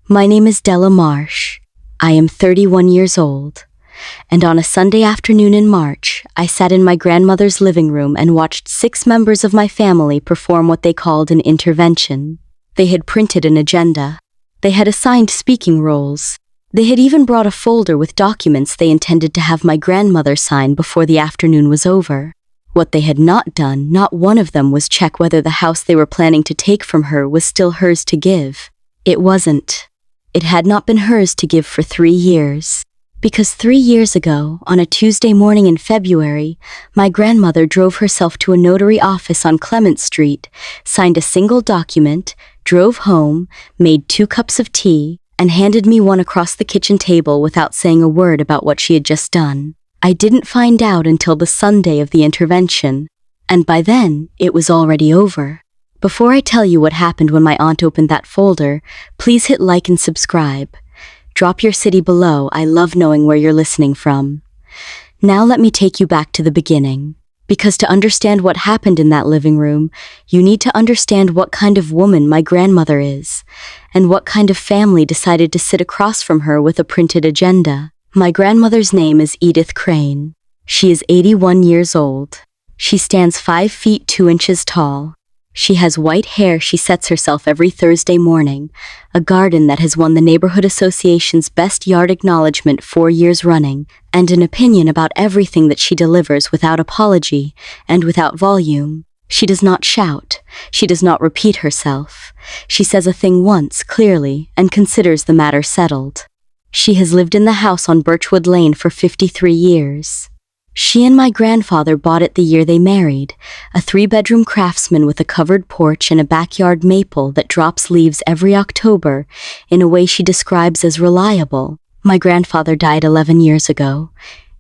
My name is Della Marsh. I am 31 years old. And on a Sunday afternoon in March, I sat in my grandmother's living room and watched 6 members of my family perform what they called an intervention. They had printed an agenda. They had assigned speaking roles. They had even brought a folder with documents they intended to have my grandmother sign before the afternoon was over. What they had not done, not one of them, was check whether the house they were planning to take from her was still hers to give. It wasn't. It had not been hers to give for 3 years. Because 3 years ago, on a Tuesday morning in February, my grandmother drove herself to a notary office on Clement Street, signed a single document, drove home, made 2 cups of tea, and handed me one across the kitchen table without saying a word about what she had just done. I didn't find out until the Sunday of the intervention, and by then, it was already over. Before I tell you what happened when my aunt opened that folder, please hit like and subscribe. Drop your city below. I love knowing where you're listening from. Now let me take you back to the beginning. Because to understand what happened in that living room, you need to understand what kind of woman my grandmother is, and what kind of family decided to sit across from her with a printed agenda. My grandmother's name is Edith Crane. She is 81 years old. She stands 5 feet 2 inches tall. She has white hair she sets herself every Thursday morning, a garden that has won the Neighborhood Association's Best Yard Acknowledgement 4 years running, and an opinion about everything that she delivers without apology and without volume. She does not shout. She does not repeat herself. She says a thing once clearly and considers the matter settled. She has lived in the house on Birchwood Lane for 53 years. She and my grandfather bought it the year they married, a 3-bedroom craftsman with a covered porch and a backyard maple that drops leaves every October in a way she describes as reliable. My grandfather died 11 years ago.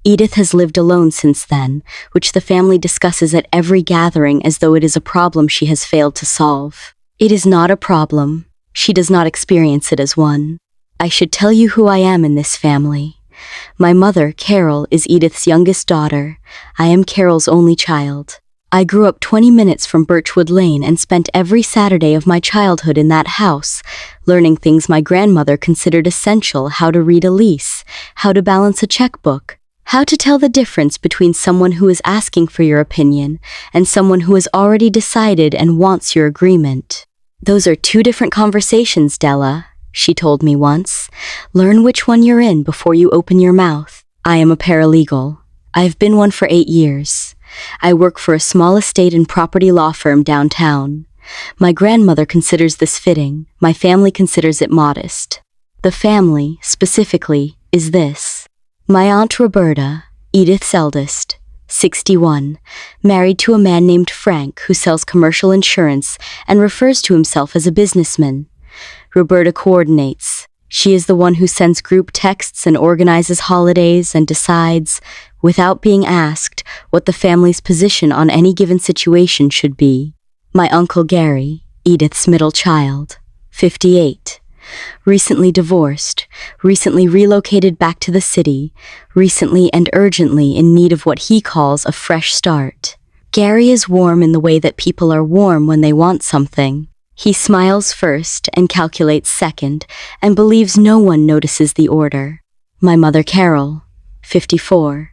Edith has lived alone since then, which the family discusses at every gathering as though it is a problem she has failed to solve. It is not a problem. She does not experience it as one. I should tell you who I am in this family. My mother, Carol, is Edith's youngest daughter. I am Carol's only child. I grew up 20 minutes from Birchwood Lane and spent every Saturday of my childhood in that house, learning things my grandmother considered essential: how to read a lease, how to balance a checkbook, how to tell the difference between someone who is asking for your opinion and someone who has already decided and wants your agreement. Those are 2 different conversations, Della, she told me once. Learn which one you're in before you open your mouth. I am a paralegal. I've been one for 8 years. I work for a small estate and property law firm downtown. My grandmother considers this fitting. My family considers it modest. The family, specifically, is this. My Aunt Roberta, Edith's eldest, 61, married to a man named Frank who sells commercial insurance and refers to himself as a businessman. Roberta coordinates. She is the one who sends group texts and organizes holidays and decides, without being asked, what the family's position on any given situation should be. My Uncle Gary, Edith's middle child, 58, recently divorced, recently relocated back to the city, recently and urgently in need of what he calls a fresh start. Gary is warm in the way that people are warm when they want something. He smiles first and calculates second and believes no one notices the order. My mother Carol, 54.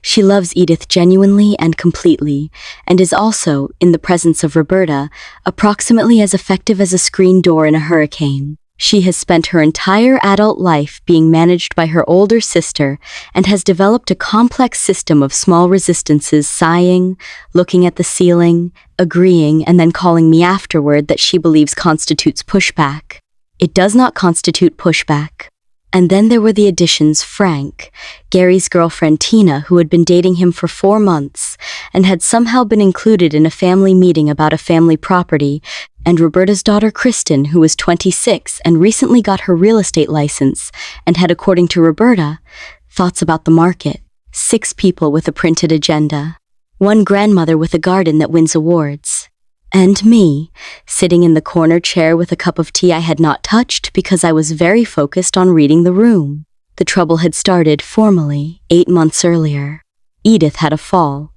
She loves Edith genuinely and completely, and is also, in the presence of Roberta, approximately as effective as a screen door in a hurricane. She has spent her entire adult life being managed by her older sister and has developed a complex system of small resistances, sighing, looking at the ceiling, agreeing, and then calling me afterward that she believes constitutes pushback. It does not constitute pushback. And then there were the additions: Frank, Gary's girlfriend Tina, who had been dating him for 4 months and had somehow been included in a family meeting about a family property, and Roberta's daughter Kristen, who was 26 and recently got her real estate license and had, according to Roberta, thoughts about the market. 6 people with a printed agenda. 1 grandmother with a garden that wins awards. And me, sitting in the corner chair with a cup of tea I had not touched because I was very focused on reading the room. The trouble had started formally 8 months earlier. Edith had a fall.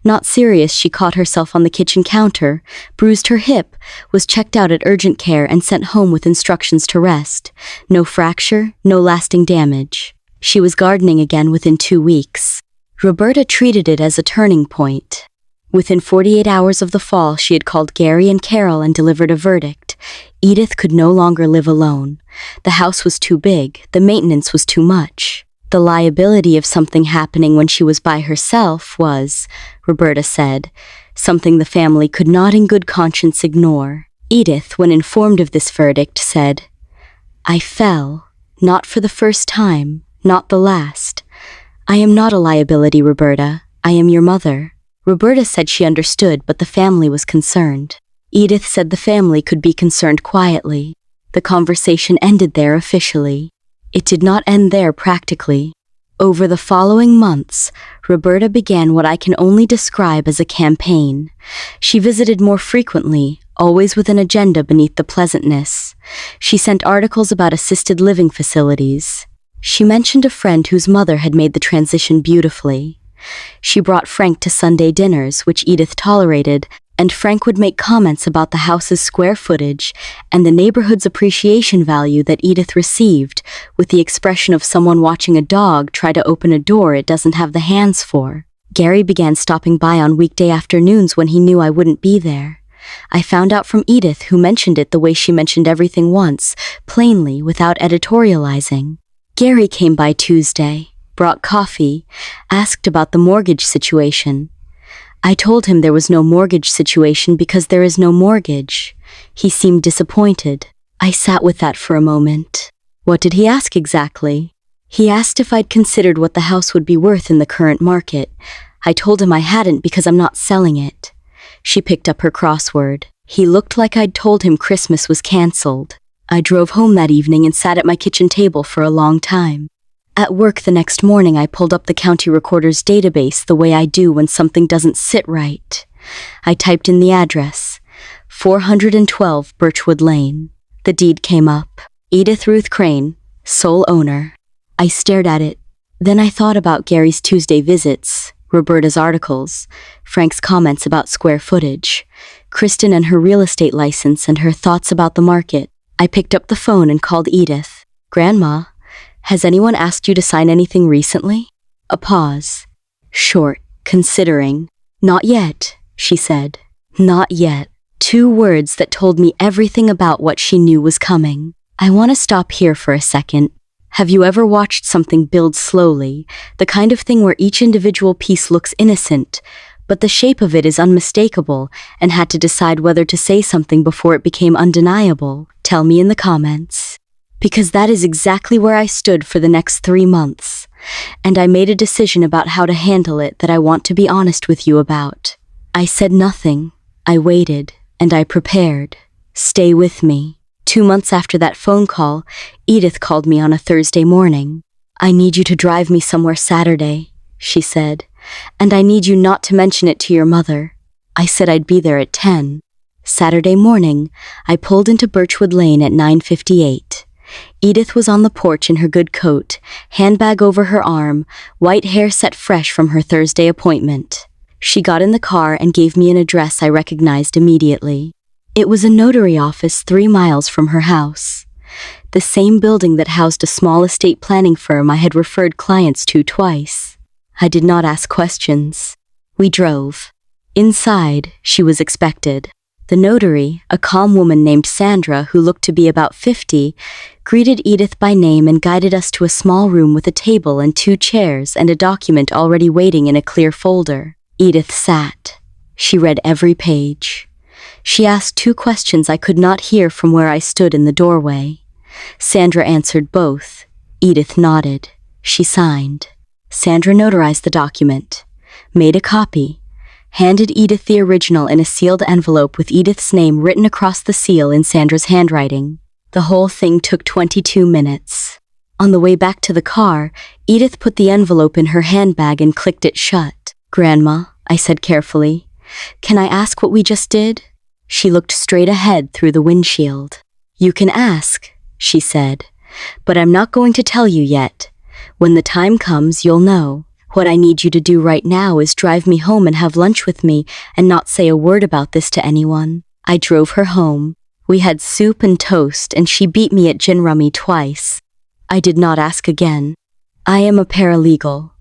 Not serious, she caught herself on the kitchen counter, bruised her hip, was checked out at urgent care and sent home with instructions to rest. No fracture, no lasting damage. She was gardening again within 2 weeks. Roberta treated it as a turning point. Within 48 hours of the fall, she had called Gary and Carol and delivered a verdict. Edith could no longer live alone. The house was too big, the maintenance was too much. The liability of something happening when she was by herself was, Roberta said, something the family could not in good conscience ignore. Edith, when informed of this verdict, said, "I fell, not for the first time, not the last. I am not a liability, Roberta. I am your mother." Roberta said she understood, but the family was concerned. Edith said the family could be concerned quietly. The conversation ended there officially. It did not end there practically. Over the following months, Roberta began what I can only describe as a campaign. She visited more frequently, always with an agenda beneath the pleasantness. She sent articles about assisted living facilities. She mentioned a friend whose mother had made the transition beautifully. She brought Frank to Sunday dinners, which Edith tolerated, and Frank would make comments about the house's square footage and the neighborhood's appreciation value that Edith received, with the expression of someone watching a dog try to open a door it doesn't have the hands for. Gary began stopping by on weekday afternoons when he knew I wouldn't be there. I found out from Edith, who mentioned it the way she mentioned everything once, plainly, without editorializing. Gary came by Tuesday, brought coffee, asked about the mortgage situation. I told him there was no mortgage situation because there is no mortgage. He seemed disappointed. I sat with that for a moment. What did he ask exactly? He asked if I'd considered what the house would be worth in the current market. I told him I hadn't because I'm not selling it. She picked up her crossword. He looked like I'd told him Christmas was canceled. I drove home that evening and sat at my kitchen table for a long time. At work the next morning, I pulled up the county recorder's database the way I do when something doesn't sit right. I typed in the address, 412 Birchwood Lane. The deed came up. Edith Ruth Crane, sole owner. I stared at it. Then I thought about Gary's Tuesday visits, Roberta's articles, Frank's comments about square footage, Kristen and her real estate license and her thoughts about the market. I picked up the phone and called Edith. "Grandma, has anyone asked you to sign anything recently?" A pause. Short, considering. "Not yet," she said. "Not yet." 2 words that told me everything about what she knew was coming. I want to stop here for a second. Have you ever watched something build slowly, the kind of thing where each individual piece looks innocent, but the shape of it is unmistakable, and had to decide whether to say something before it became undeniable? Tell me in the comments. Because that is exactly where I stood for the next 3 months, and I made a decision about how to handle it that I want to be honest with you about. I said nothing. I waited, and I prepared. Stay with me. 2 months after that phone call, Edith called me on a Thursday morning. "I need you to drive me somewhere Saturday," she said, "and I need you not to mention it to your mother." I said I'd be there at 10. Saturday morning, I pulled into Birchwood Lane at 9:58. Edith was on the porch in her good coat, handbag over her arm, white hair set fresh from her Thursday appointment. She got in the car and gave me an address I recognized immediately. It was a notary office 3 miles from her house. The same building that housed a small estate planning firm I had referred clients to twice. I did not ask questions. We drove. Inside, she was expected. The notary, a calm woman named Sandra who looked to be about 50, greeted Edith by name and guided us to a small room with a table and 2 chairs and a document already waiting in a clear folder. Edith sat. She read every page. She asked 2 questions I could not hear from where I stood in the doorway. Sandra answered both. Edith nodded. She signed. Sandra notarized the document, made a copy, handed Edith the original in a sealed envelope with Edith's name written across the seal in Sandra's handwriting. The whole thing took 22 minutes. On the way back to the car, Edith put the envelope in her handbag and clicked it shut. "Grandma," I said carefully, "can I ask what we just did?" She looked straight ahead through the windshield. "You can ask," she said, "but I'm not going to tell you yet. When the time comes, you'll know. What I need you to do right now is drive me home and have lunch with me and not say a word about this to anyone. I drove her home. We had soup and toast, and she beat me at gin rummy twice. I did not ask again. I am a paralegal.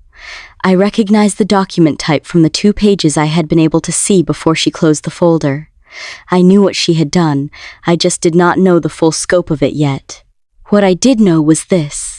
I recognized the document type from the 2 pages I had been able to see before she closed the folder. I knew what she had done, I just did not know the full scope of it yet. What I did know was this.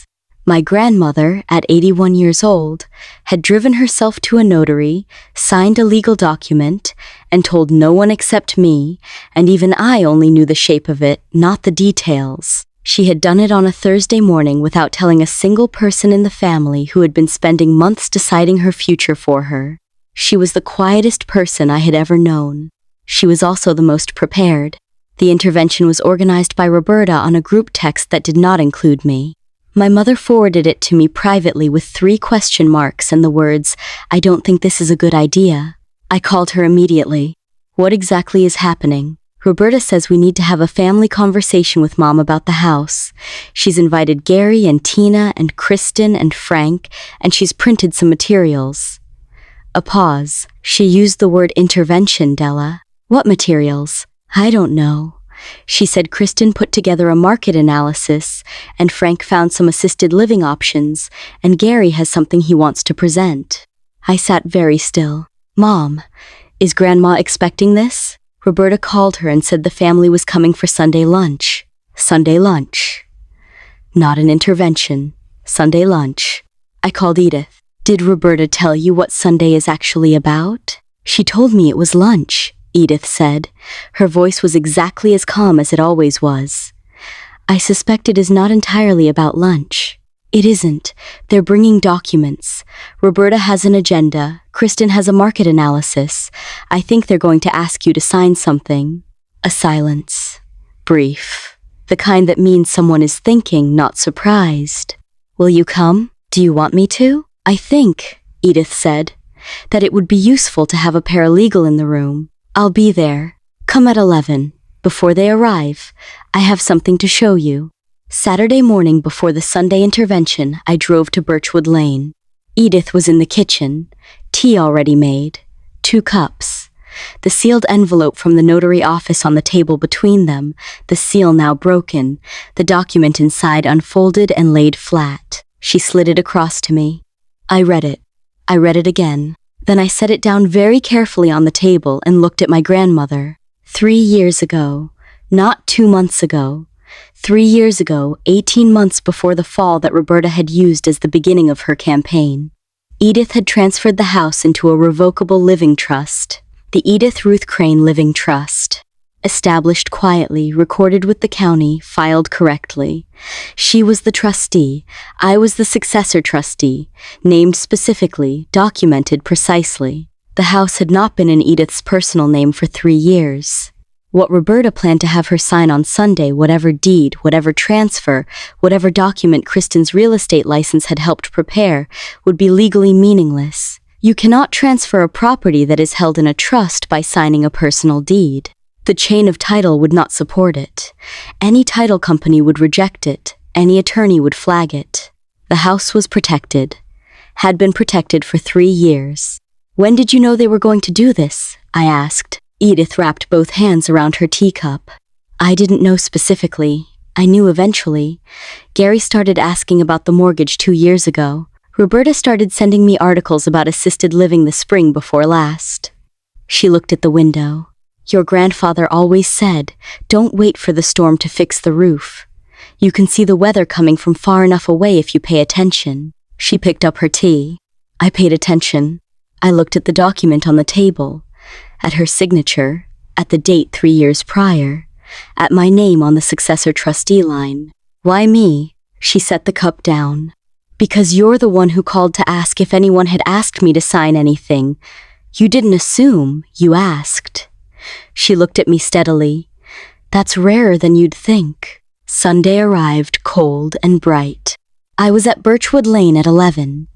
My grandmother, at 81 years old, had driven herself to a notary, signed a legal document, and told no one except me, and even I only knew the shape of it, not the details. She had done it on a Thursday morning without telling a single person in the family who had been spending months deciding her future for her. She was the quietest person I had ever known. She was also the most prepared. The intervention was organized by Roberta on a group text that did not include me. My mother forwarded it to me privately with 3 question marks and the words, "I don't think this is a good idea." I called her immediately. "What exactly is happening?" "Roberta says we need to have a family conversation with Mom about the house. She's invited Gary and Tina and Kristen and Frank, and she's printed some materials." A pause. "She used the word intervention, Della." "What materials?" "I don't know. She said Kristen put together a market analysis, and Frank found some assisted living options, and Gary has something he wants to present." I sat very still. "Mom, is Grandma expecting this?" Roberta called her and said the family was coming for Sunday lunch. Sunday lunch. Not an intervention. Sunday lunch. I called Edith. "Did Roberta tell you what Sunday is actually about?" "She told me it was lunch," Edith said. Her voice was exactly as calm as it always was. "I suspect it is not entirely about lunch." "It isn't. They're bringing documents. Roberta has an agenda. Kristen has a market analysis. I think they're going to ask you to sign something." A silence. Brief. The kind that means someone is thinking, not surprised. "Will you come? Do you want me to?" "I think," Edith said, "that it would be useful to have a paralegal in the room. I'll be there. Come at 11. Before they arrive, I have something to show you." Saturday morning before the Sunday intervention, I drove to Birchwood Lane. Edith was in the kitchen, tea already made, 2 cups. The sealed envelope from the notary office on the table between them, the seal now broken, the document inside unfolded and laid flat. She slid it across to me. I read it. I read it again. Then I set it down very carefully on the table and looked at my grandmother. 3 years ago, not 2 months ago. 3 years ago, 18 months before the fall that Roberta had used as the beginning of her campaign. Edith had transferred the house into a revocable living trust, the Edith Ruth Crane Living Trust. Established quietly, recorded with the county, filed correctly. She was the trustee, I was the successor trustee, named specifically, documented precisely. The house had not been in Edith's personal name for 3 years. What Roberta planned to have her sign on Sunday, whatever deed, whatever transfer, whatever document Kristen's real estate license had helped prepare, would be legally meaningless. You cannot transfer a property that is held in a trust by signing a personal deed. The chain of title would not support it. Any title company would reject it. Any attorney would flag it. The house was protected. Had been protected for 3 years. "When did you know they were going to do this?" I asked. Edith wrapped both hands around her teacup. "I didn't know specifically. I knew eventually. Gary started asking about the mortgage 2 years ago. Roberta started sending me articles about assisted living the spring before last." She looked at the window. "Your grandfather always said, don't wait for the storm to fix the roof. You can see the weather coming from far enough away if you pay attention." She picked up her tea. I paid attention. I looked at the document on the table, at her signature, at the date 3 years prior, at my name on the successor trustee line. "Why me?" She set the cup down. "Because you're the one who called to ask if anyone had asked me to sign anything. You didn't assume, you asked." She looked at me steadily. "That's rarer than you'd think." Sunday arrived cold and bright. I was at Birchwood Lane at 11.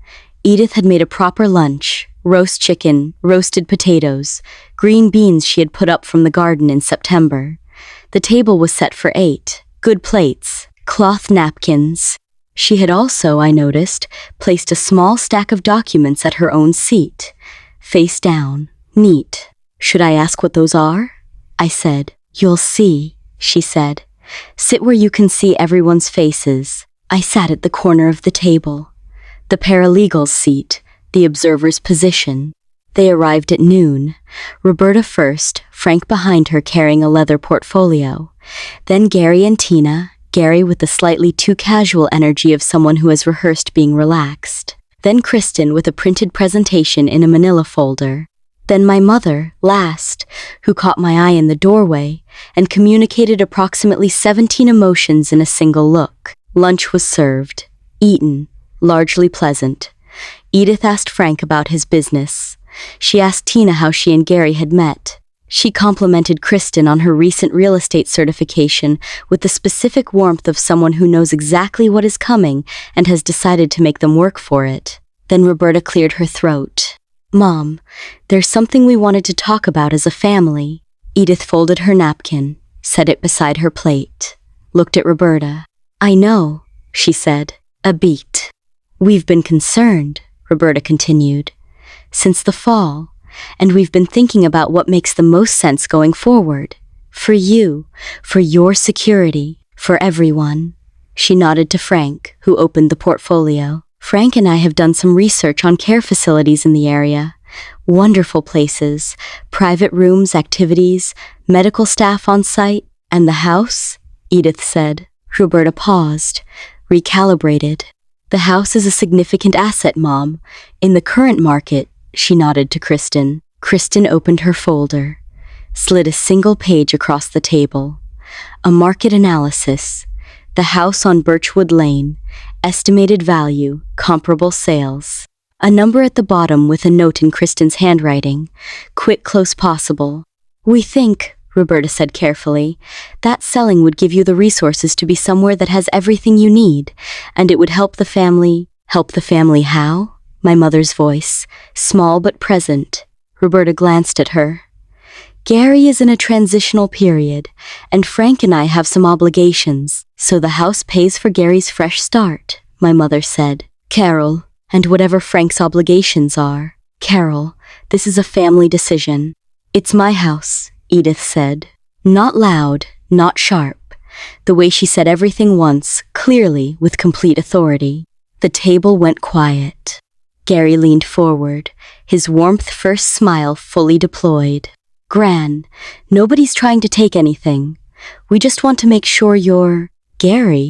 Edith had made a proper lunch, roast chicken, roasted potatoes, green beans she had put up from the garden in September. The table was set for 8, good plates, cloth napkins. She had also, I noticed, placed a small stack of documents at her own seat, face down, neat. "Should I ask what those are?" I said. "You'll see," she said. "Sit where you can see everyone's faces." I sat at the corner of the table. The paralegal's seat, the observer's position. They arrived at noon. Roberta first, Frank behind her carrying a leather portfolio. Then Gary and Tina, Gary with the slightly too casual energy of someone who has rehearsed being relaxed. Then Kristen with a printed presentation in a manila folder. Then my mother, last, who caught my eye in the doorway and communicated approximately 17 emotions in a single look. Lunch was served, eaten, largely pleasant. Edith asked Frank about his business. She asked Tina how she and Gary had met. She complimented Kristen on her recent real estate certification with the specific warmth of someone who knows exactly what is coming and has decided to make them work for it. Then Roberta cleared her throat. "Mom, there's something we wanted to talk about as a family." Edith folded her napkin, set it beside her plate, looked at Roberta. "I know," she said, a beat. "We've been concerned," Roberta continued, "since the fall, and we've been thinking about what makes the most sense going forward. For you, for your security, for everyone." She nodded to Frank, who opened the portfolio. "Frank and I have done some research on care facilities in the area. Wonderful places, private rooms, activities, medical staff on site, and the house," Edith said. Roberta paused, recalibrated. "The house is a significant asset, Mom. In the current market," she nodded to Kristen. Kristen opened her folder, slid a single page across the table. A market analysis. The house on Birchwood Lane. Estimated value, comparable sales. A number at the bottom with a note in Kristen's handwriting. "Quick, close possible." "We think," Roberta said carefully, "that selling would give you the resources to be somewhere that has everything you need, and it would help the family." "Help the family how?" My mother's voice, small but present. Roberta glanced at her. "Gary is in a transitional period, and Frank and I have some obligations, so the house pays for Gary's fresh start," my mother said. "Carol, and whatever Frank's obligations are. Carol, this is a family decision." "It's my house," Edith said. Not loud, not sharp. The way she said everything once, clearly, with complete authority. The table went quiet. Gary leaned forward, his warmth first smile fully deployed. "Gran, nobody's trying to take anything. We just want to make sure you're..." "Gary?"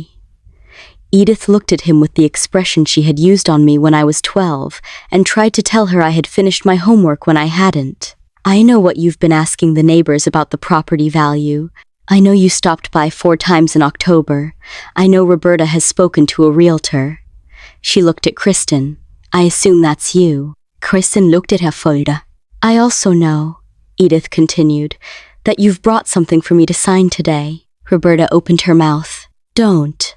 Edith looked at him with the expression she had used on me when I was 12 and tried to tell her I had finished my homework when I hadn't. "I know what you've been asking the neighbors about the property value. I know you stopped by 4 times in October. I know Roberta has spoken to a realtor." She looked at Kristen. "I assume that's you." Kristen looked at her folder. "I also know," Edith continued, "that you've brought something for me to sign today." Roberta opened her mouth. "Don't."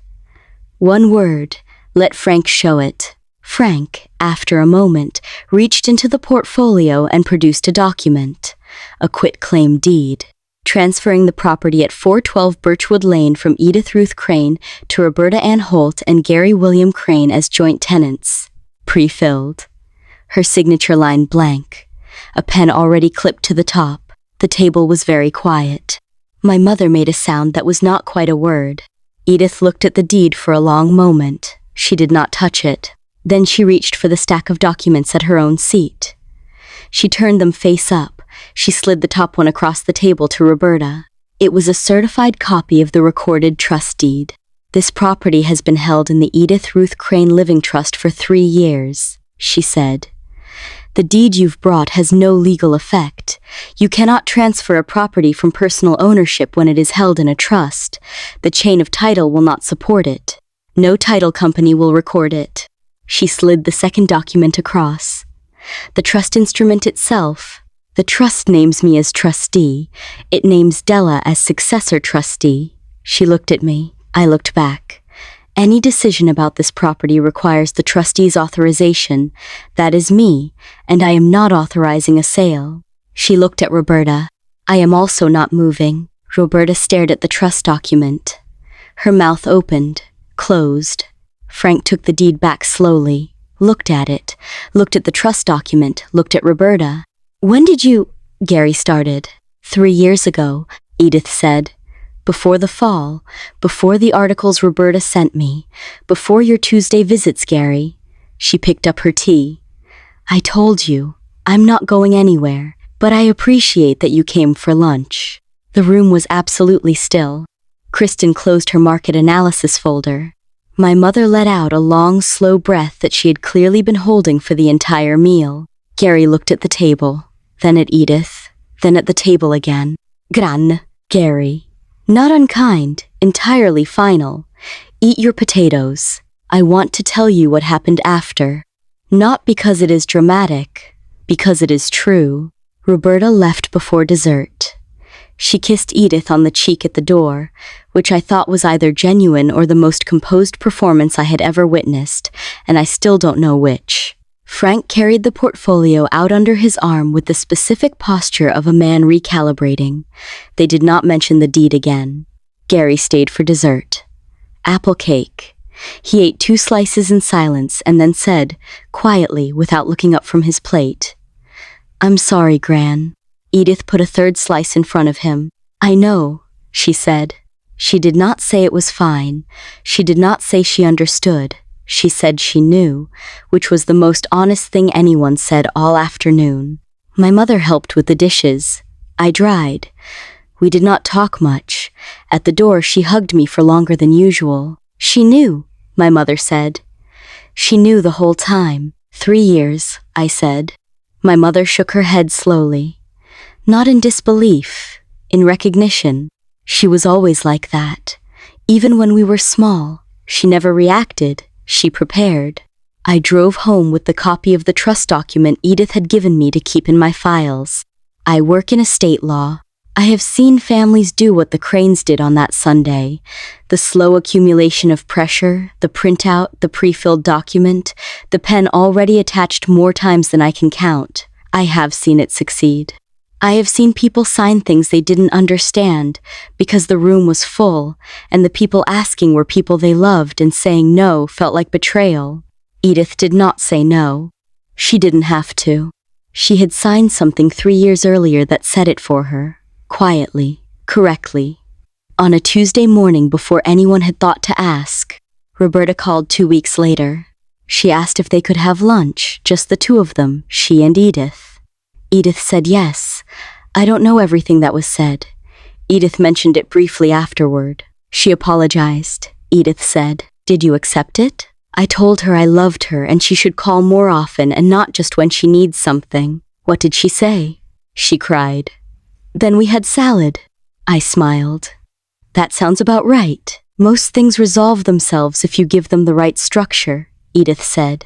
One word. Let Frank show it. Frank, after a moment, reached into the portfolio and produced a document. A quitclaim deed. Transferring the property at 412 Birchwood Lane from Edith Ruth Crane to Roberta Ann Holt and Gary William Crane as joint tenants. Pre-filled. Her signature line blank. A pen already clipped to the top. The table was very quiet. My mother made a sound that was not quite a word. Edith looked at the deed for a long moment. She did not touch it. Then she reached for the stack of documents at her own seat. She turned them face up. She slid the top one across the table to Roberta. It was a certified copy of the recorded trust deed. "This property has been held in the Edith Ruth Crane Living Trust for 3 years, she said. "The deed you've brought has no legal effect. You cannot transfer a property from personal ownership when it is held in a trust. The chain of title will not support it. No title company will record it." She slid the second document across. "The trust instrument itself. The trust names me as trustee. It names Della as successor trustee." She looked at me. I looked back. "Any decision about this property requires the trustee's authorization. That is me, and I am not authorizing a sale." She looked at Roberta. "I am also not moving." Roberta stared at the trust document. Her mouth opened, closed. Frank took the deed back slowly, looked at it, looked at the trust document, looked at Roberta. When did you... Gary started. 3 years ago, Edith said. Before the fall, before the articles Roberta sent me, before your Tuesday visits, Gary. She picked up her tea. I told you, I'm not going anywhere, but I appreciate that you came for lunch. The room was absolutely still. Kristen closed her market analysis folder. My mother let out a long, slow breath that she had clearly been holding for the entire meal. Gary looked at the table, then at Edith, then at the table again. Gran, Gary. Not unkind, entirely final. Eat your potatoes. I want to tell you what happened after. Not because it is dramatic, because it is true. Roberta left before dessert. She kissed Edith on the cheek at the door, which I thought was either genuine or the most composed performance I had ever witnessed, and I still don't know which. Frank carried the portfolio out under his arm with the specific posture of a man recalibrating. They did not mention the deed again. Gary stayed for dessert. Apple cake. He ate 2 slices in silence and then said, quietly, without looking up from his plate, I'm sorry, Gran. Edith put a 3rd slice in front of him. I know, she said. She did not say it was fine. She did not say she understood. She said she knew, which was the most honest thing anyone said all afternoon. My mother helped with the dishes. I dried. We did not talk much. At the door, she hugged me for longer than usual. She knew, my mother said. She knew the whole time. 3 years, I said. My mother shook her head slowly. Not in disbelief, in recognition. She was always like that. Even when we were small, she never reacted. She prepared. I drove home with the copy of the trust document Edith had given me to keep in my files. I work in estate law. I have seen families do what the Cranes did on that Sunday. The slow accumulation of pressure, the printout, the pre-filled document, the pen already attached more times than I can count. I have seen it succeed. I have seen people sign things they didn't understand because the room was full and the people asking were people they loved and saying no felt like betrayal. Edith did not say no. She didn't have to. She had signed something 3 years earlier that said it for her, quietly, correctly. On a Tuesday morning before anyone had thought to ask, Roberta called 2 weeks later. She asked if they could have lunch, just the 2 of them, she and Edith. Edith said yes. I don't know everything that was said. Edith mentioned it briefly afterward. She apologized. Edith said, Did you accept it? I told her I loved her and she should call more often and not just when she needs something. What did she say? She cried. Then we had salad. I smiled. That sounds about right. Most things resolve themselves if you give them the right structure, Edith said.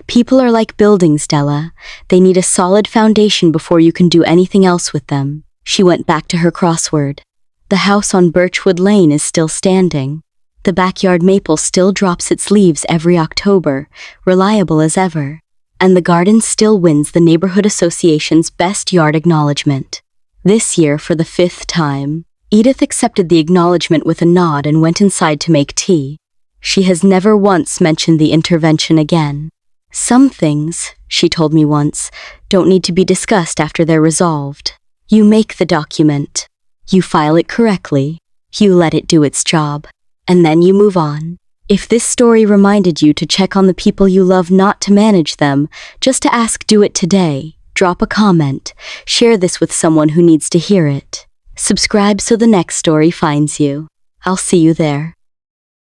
People are like buildings, Della. They need a solid foundation before you can do anything else with them. She went back to her crossword. The house on Birchwood Lane is still standing. The backyard maple still drops its leaves every October, reliable as ever. And the garden still wins the Neighborhood Association's Best Yard Acknowledgement. This year, for the 5th time, Edith accepted the acknowledgement with a nod and went inside to make tea. She has never once mentioned the intervention again. Some things, she told me once, don't need to be discussed after they're resolved. You make the document. You file it correctly. You let it do its job. And then you move on. If this story reminded you to check on the people you love, not to manage them, just to ask, do it today. Drop a comment. Share this with someone who needs to hear it. Subscribe so the next story finds you. I'll see you there.